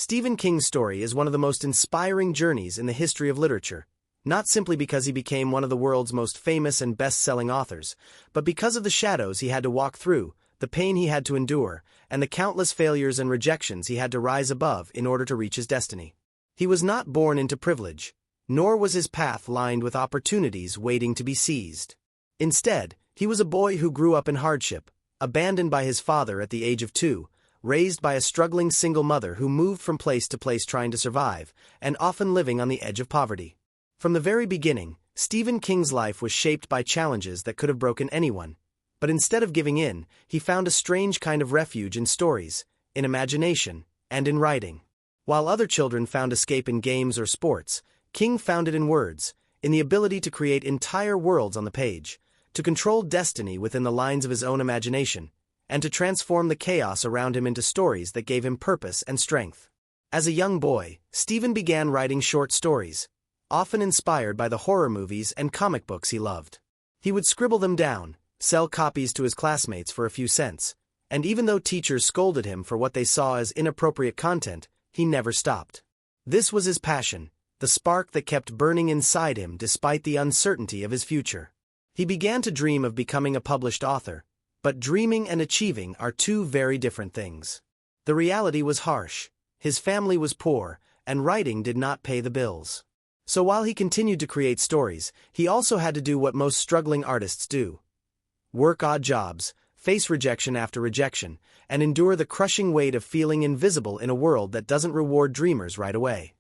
Stephen King's story is one of the most inspiring journeys in the history of literature, not simply because he became one of the world's most famous and best-selling authors, but because of the shadows he had to walk through, the pain he had to endure, and the countless failures and rejections he had to rise above in order to reach his destiny. He was not born into privilege, nor was his path lined with opportunities waiting to be seized. Instead, he was a boy who grew up in hardship, abandoned by his father at the age of 2, raised by a struggling single mother who moved from place to place trying to survive, and often living on the edge of poverty. From the very beginning, Stephen King's life was shaped by challenges that could have broken anyone, but instead of giving in, he found a strange kind of refuge in stories, in imagination, and in writing. While other children found escape in games or sports, King found it in words, in the ability to create entire worlds on the page, to control destiny within the lines of his own imagination, and to transform the chaos around him into stories that gave him purpose and strength. As a young boy, Stephen began writing short stories, often inspired by the horror movies and comic books he loved. He would scribble them down, sell copies to his classmates for a few cents, and even though teachers scolded him for what they saw as inappropriate content, he never stopped. This was his passion, the spark that kept burning inside him despite the uncertainty of his future. He began to dream of becoming a published author, but dreaming and achieving are two very different things. The reality was harsh, his family was poor, and writing did not pay the bills. So while he continued to create stories, he also had to do what most struggling artists do: work odd jobs, face rejection after rejection, and endure the crushing weight of feeling invisible in a world that doesn't reward dreamers right away.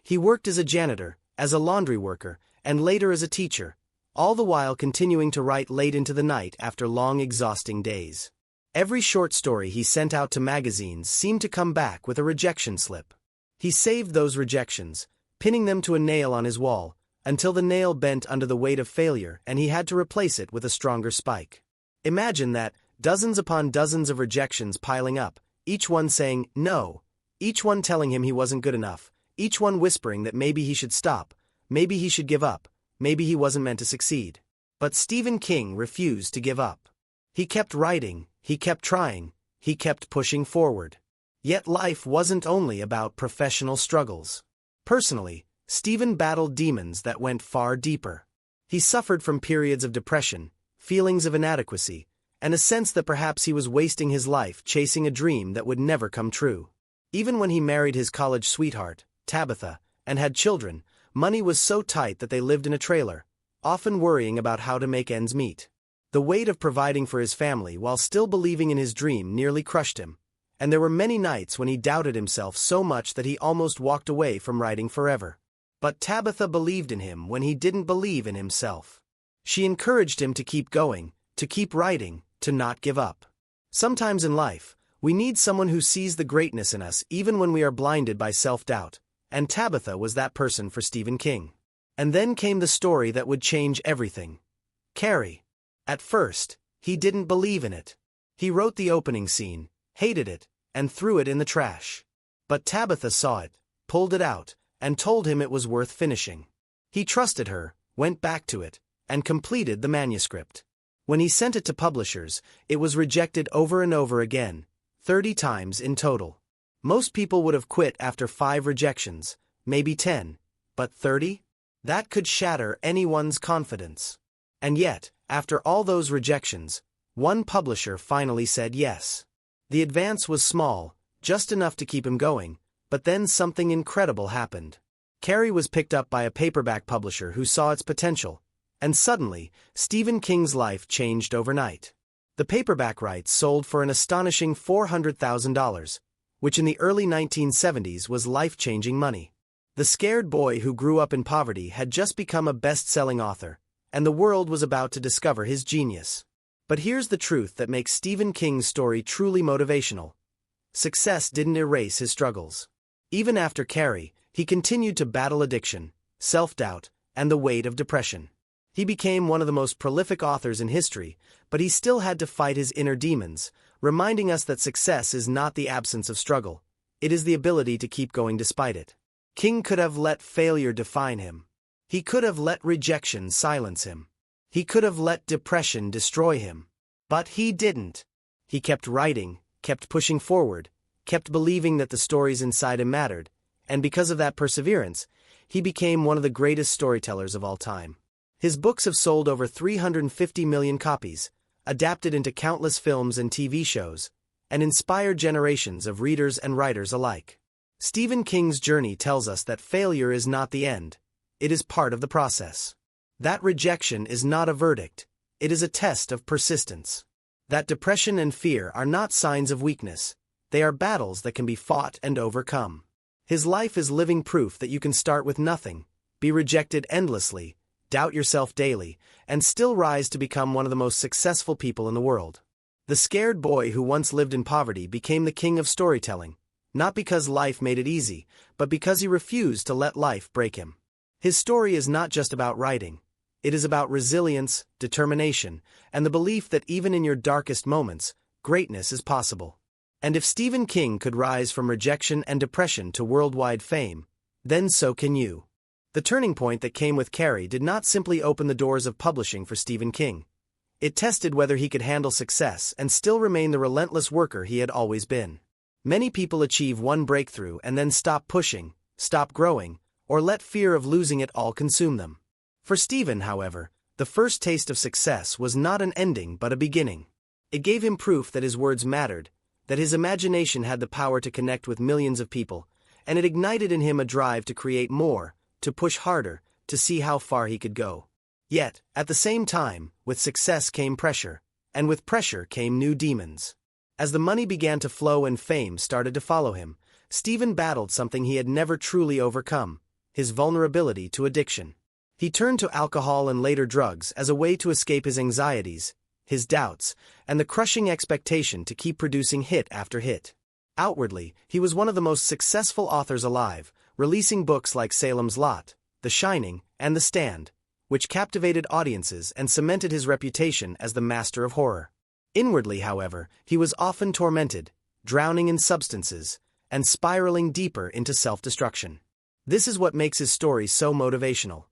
He worked as a janitor, as a laundry worker, and later as a teacher, all the while continuing to write late into the night after long, exhausting days. Every short story he sent out to magazines seemed to come back with a rejection slip. He saved those rejections, pinning them to a nail on his wall, until the nail bent under the weight of failure and he had to replace it with a stronger spike. Imagine that, dozens upon dozens of rejections piling up, each one saying no, each one telling him he wasn't good enough, each one whispering that maybe he should stop, maybe he should give up, maybe he wasn't meant to succeed. But Stephen King refused to give up. He kept writing, he kept trying, he kept pushing forward. Yet life wasn't only about professional struggles. Personally, Stephen battled demons that went far deeper. He suffered from periods of depression, feelings of inadequacy, and a sense that perhaps he was wasting his life chasing a dream that would never come true. Even when he married his college sweetheart, Tabitha, and had children, money was so tight that they lived in a trailer, often worrying about how to make ends meet. The weight of providing for his family while still believing in his dream nearly crushed him, and there were many nights when he doubted himself so much that he almost walked away from writing forever. But Tabitha believed in him when he didn't believe in himself. She encouraged him to keep going, to keep writing, to not give up. Sometimes in life, we need someone who sees the greatness in us even when we are blinded by self-doubt, and Tabitha was that person for Stephen King. And then came the story that would change everything. Carrie. At first, he didn't believe in it. He wrote the opening scene, hated it, and threw it in the trash. But Tabitha saw it, pulled it out, and told him it was worth finishing. He trusted her, went back to it, and completed the manuscript. When he sent it to publishers, it was rejected over and over again, 30 times in total. Most people would have quit after 5 rejections, maybe 10, but 30? That could shatter anyone's confidence. And yet, after all those rejections, one publisher finally said yes. The advance was small, just enough to keep him going, but then something incredible happened. Carrie was picked up by a paperback publisher who saw its potential, and suddenly, Stephen King's life changed overnight. The paperback rights sold for an astonishing $400,000, which in the early 1970s was life-changing money. The scared boy who grew up in poverty had just become a best-selling author, and the world was about to discover his genius. But here's the truth that makes Stephen King's story truly motivational. Success didn't erase his struggles. Even after Carrie, he continued to battle addiction, self-doubt, and the weight of depression. He became one of the most prolific authors in history, but he still had to fight his inner demons, reminding us that success is not the absence of struggle, it is the ability to keep going despite it. King could have let failure define him. He could have let rejection silence him. He could have let depression destroy him. But he didn't. He kept writing, kept pushing forward, kept believing that the stories inside him mattered, and because of that perseverance, he became one of the greatest storytellers of all time. His books have sold over 350 million copies, adapted into countless films and TV shows, and inspired generations of readers and writers alike. Stephen King's journey tells us that failure is not the end, it is part of the process. That rejection is not a verdict, it is a test of persistence. That depression and fear are not signs of weakness, they are battles that can be fought and overcome. His life is living proof that you can start with nothing, be rejected endlessly, doubt yourself daily, and still rise to become one of the most successful people in the world. The scared boy who once lived in poverty became the king of storytelling, not because life made it easy, but because he refused to let life break him. His story is not just about writing. It is about resilience, determination, and the belief that even in your darkest moments, greatness is possible. And if Stephen King could rise from rejection and depression to worldwide fame, then so can you. The turning point that came with Carrie did not simply open the doors of publishing for Stephen King. It tested whether he could handle success and still remain the relentless worker he had always been. Many people achieve one breakthrough and then stop pushing, stop growing, or let fear of losing it all consume them. For Stephen, however, the first taste of success was not an ending but a beginning. It gave him proof that his words mattered, that his imagination had the power to connect with millions of people, and it ignited in him a drive to create more, to push harder, to see how far he could go. Yet, at the same time, with success came pressure, and with pressure came new demons. As the money began to flow and fame started to follow him, Stephen battled something he had never truly overcome, his vulnerability to addiction. He turned to alcohol and later drugs as a way to escape his anxieties, his doubts, and the crushing expectation to keep producing hit after hit. Outwardly, he was one of the most successful authors alive, releasing books like Salem's Lot, The Shining, and The Stand, which captivated audiences and cemented his reputation as the master of horror. Inwardly, however, he was often tormented, drowning in substances, and spiraling deeper into self-destruction. This is what makes his story so motivational.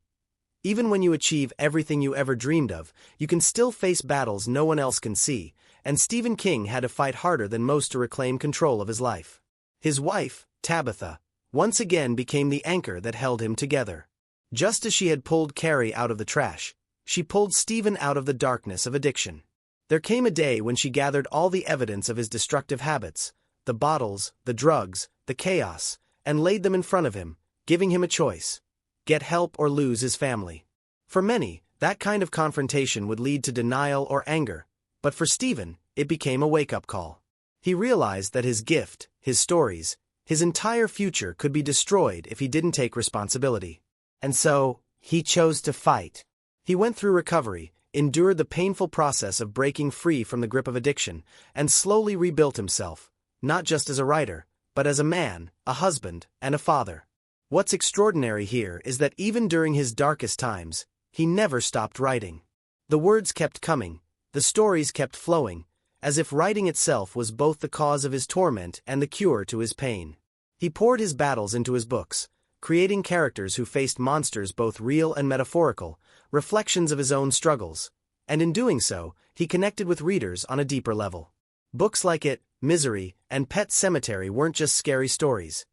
Even when you achieve everything you ever dreamed of, you can still face battles no one else can see, and Stephen King had to fight harder than most to reclaim control of his life. His wife, Tabitha, once again became the anchor that held him together. Just as she had pulled Carrie out of the trash, she pulled Stephen out of the darkness of addiction. There came a day when she gathered all the evidence of his destructive habits, the bottles, the drugs, the chaos, and laid them in front of him, giving him a choice: get help or lose his family. For many, that kind of confrontation would lead to denial or anger, but for Stephen, it became a wake-up call. He realized that his gift, his stories, his entire future could be destroyed if he didn't take responsibility. And so, he chose to fight. He went through recovery, endured the painful process of breaking free from the grip of addiction, and slowly rebuilt himself, not just as a writer, but as a man, a husband, and a father. What's extraordinary here is that even during his darkest times, he never stopped writing. The words kept coming, the stories kept flowing, as if writing itself was both the cause of his torment and the cure to his pain. He poured his battles into his books, creating characters who faced monsters both real and metaphorical, reflections of his own struggles, and in doing so, he connected with readers on a deeper level. Books like It, Misery, and Pet Sematary weren't just scary stories.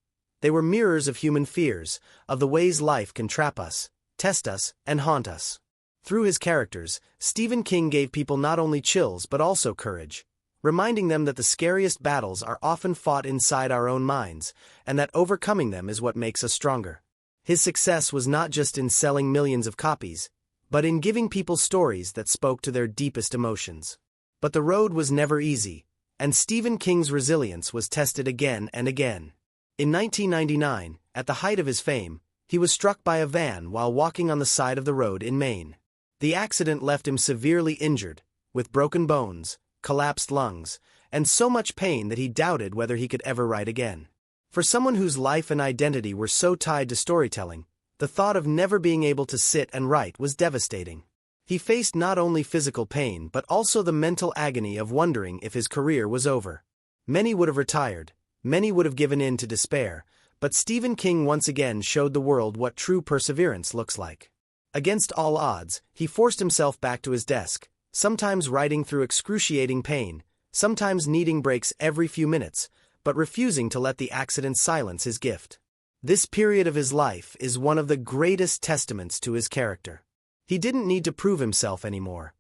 They were mirrors of human fears, of the ways life can trap us, test us, and haunt us. Through his characters, Stephen King gave people not only chills but also courage, reminding them that the scariest battles are often fought inside our own minds, and that overcoming them is what makes us stronger. His success was not just in selling millions of copies, but in giving people stories that spoke to their deepest emotions. But the road was never easy, and Stephen King's resilience was tested again and again. In 1999, at the height of his fame, he was struck by a van while walking on the side of the road in Maine. The accident left him severely injured, with broken bones, collapsed lungs, and so much pain that he doubted whether he could ever write again. For someone whose life and identity were so tied to storytelling, the thought of never being able to sit and write was devastating. He faced not only physical pain but also the mental agony of wondering if his career was over. Many would have retired, many would have given in to despair, but Stephen King once again showed the world what true perseverance looks like. Against all odds, he forced himself back to his desk, sometimes writing through excruciating pain, sometimes needing breaks every few minutes, but refusing to let the accident silence his gift. This period of his life is one of the greatest testaments to his character. He didn't need to prove himself anymore.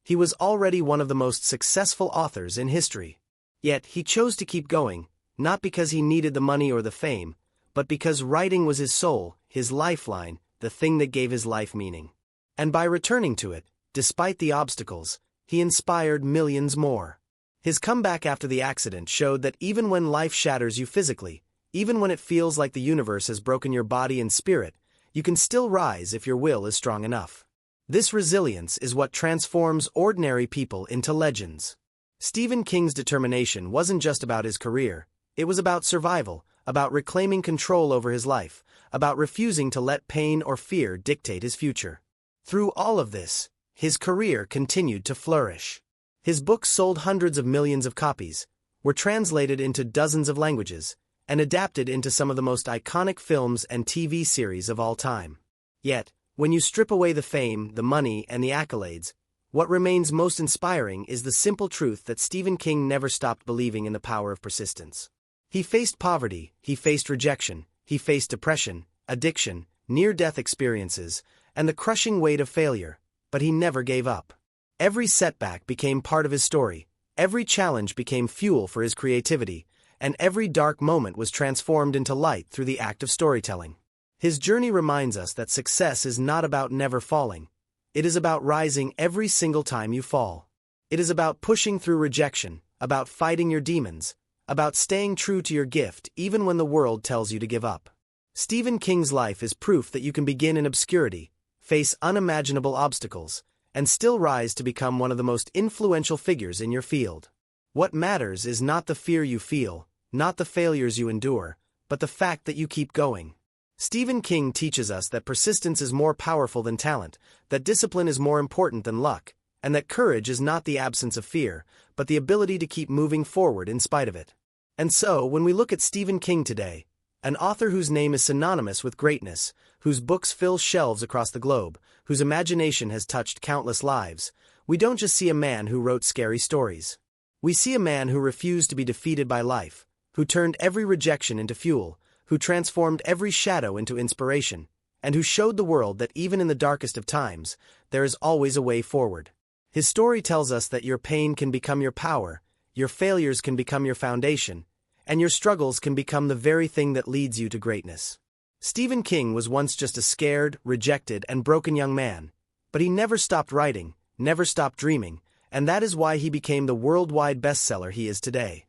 He was already one of the most successful authors in history. Yet he chose to keep going, not because he needed the money or the fame, but because writing was his soul, his lifeline, the thing that gave his life meaning. And by returning to it, despite the obstacles, he inspired millions more. His comeback after the accident showed that even when life shatters you physically, even when it feels like the universe has broken your body and spirit, you can still rise if your will is strong enough. This resilience is what transforms ordinary people into legends. Stephen King's determination wasn't just about his career, it was about survival, about reclaiming control over his life, about refusing to let pain or fear dictate his future. Through all of this, his career continued to flourish. His books sold hundreds of millions of copies, were translated into dozens of languages, and adapted into some of the most iconic films and TV series of all time. Yet, when you strip away the fame, the money, and the accolades, what remains most inspiring is the simple truth that Stephen King never stopped believing in the power of persistence. He faced poverty, he faced rejection, he faced depression, addiction, near-death experiences, and the crushing weight of failure, but he never gave up. Every setback became part of his story, every challenge became fuel for his creativity, and every dark moment was transformed into light through the act of storytelling. His journey reminds us that success is not about never falling. It is about rising every single time you fall. It is about pushing through rejection, about fighting your demons, about staying true to your gift even when the world tells you to give up. Stephen King's life is proof that you can begin in obscurity, face unimaginable obstacles, and still rise to become one of the most influential figures in your field. What matters is not the fear you feel, not the failures you endure, but the fact that you keep going. Stephen King teaches us that persistence is more powerful than talent, that discipline is more important than luck, and that courage is not the absence of fear, but the ability to keep moving forward in spite of it. And so, when we look at Stephen King today, an author whose name is synonymous with greatness, whose books fill shelves across the globe, whose imagination has touched countless lives, we don't just see a man who wrote scary stories. We see a man who refused to be defeated by life, who turned every rejection into fuel, who transformed every shadow into inspiration, and who showed the world that even in the darkest of times, there is always a way forward. His story tells us that your pain can become your power, your failures can become your foundation, and your struggles can become the very thing that leads you to greatness. Stephen King was once just a scared, rejected, and broken young man, but he never stopped writing, never stopped dreaming, and that is why he became the worldwide bestseller he is today.